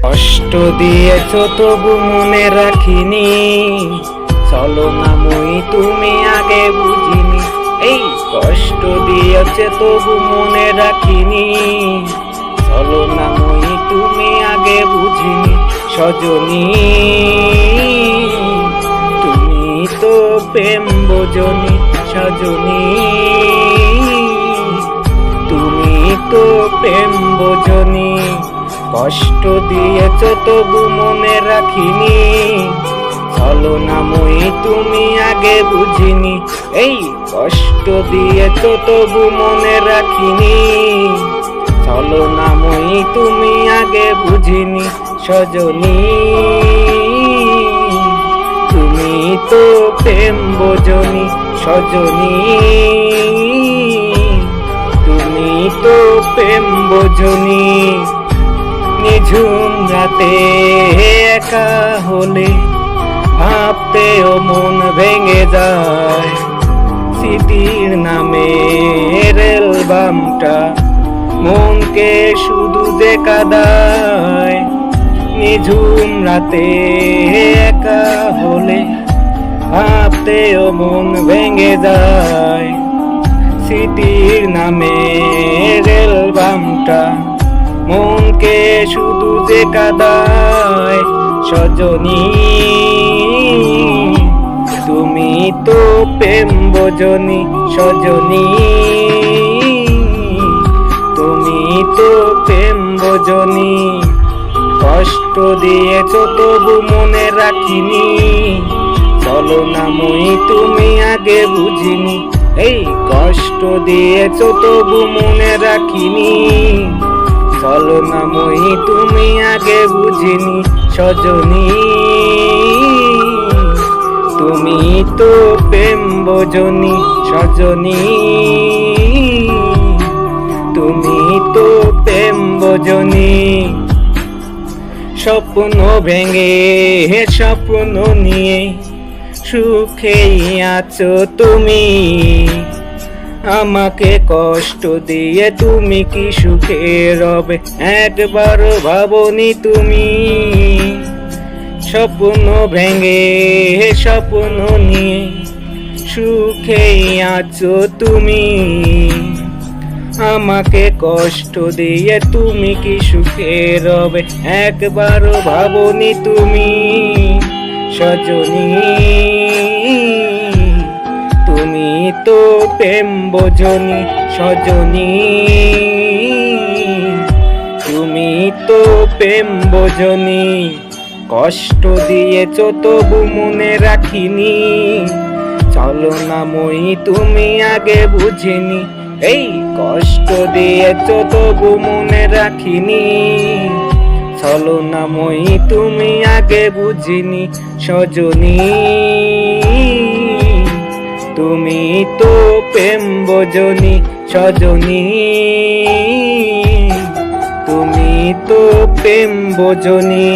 কষ্ট দিয়েছ তবু মনে রাখিনি, ছলনাময়ী তুমি আগে বুঝিনি। এই কষ্ট দিয়েছে তবু মনে রাখিনি, ছলনাময়ী তুমি আগে বুঝিনি। সজনী তুমি তো প্রেম বোঝনি, সজনী তুমি তো প্রেম বোঝনি। কষ্ট দিয়েছ তবু মনে রাখিনি, ছলনাময়ী তুমি আগে বুঝিনি। এই কষ্ট দিয়েছ তবু মনে রাখিনি, ছলনাময়ী তুমি আগে বুঝিনি। সজনী তুমি তো প্রেম বোঝনি, সজনী তুমি তো প্রেম বোঝনি। নিঝুম রাতে একা হলে ভাবতেও মন ভেঙে যায়, স্মৃতির নামে অ্যালবামটা মনকে শুধু যে কাঁদায়। নিঝুম রাতে একা হলে ভাবতেও মন ভেঙে যায়, স্মৃতির নামে অ্যালবামটা মনকে শুধু যে কাঁদায়। সজনী তুমি তো প্রেম বোঝনি, সজনী তুমি তো প্রেম বোঝনি। কষ্ট দিয়েছ তবু মনে রাখিনি, ছলনাময়ী তুমি আগে বুঝিনি। এই কষ্ট দিয়েছ তবু মনে রাখিনি, ছলনাময়ী তুমি আগে বুঝিনি। সজনী তুমি তো প্রেম বোঝনি, সজনী তুমি তো প্রেম বোঝনি। স্বপ্ন ভেঙে স্বপ্ন নিয়ে সুখেই আছো তুমি, আমাকে কষ্ট দিয়ে তুমি কি সুখে রবে একবার ভাবনি তুমি। স্বপ্ন ভেঙে স্বপ্ন নিয়ে সুখেই আছো তুমি, আমাকে কষ্ট দিয়ে তুমি কি সুখে রবে একবার ভাবনি তুমি। সজনী তুমি তো প্রেম বোঝনি, সজনী তুমি তো প্রেম বোঝনি। কষ্ট দিয়েছ তবু মনে রাখিনি, ছলনাময়ী তুমি আগে বুঝিনি। এই কষ্ট দিয়েছ তবু মনে রাখিনি, ছলনাময়ী তুমি আগে বুঝিনি। সজনী তুমি তো প্রেম বোঝনি, সজনী তুমি তো প্রেম বোঝনি।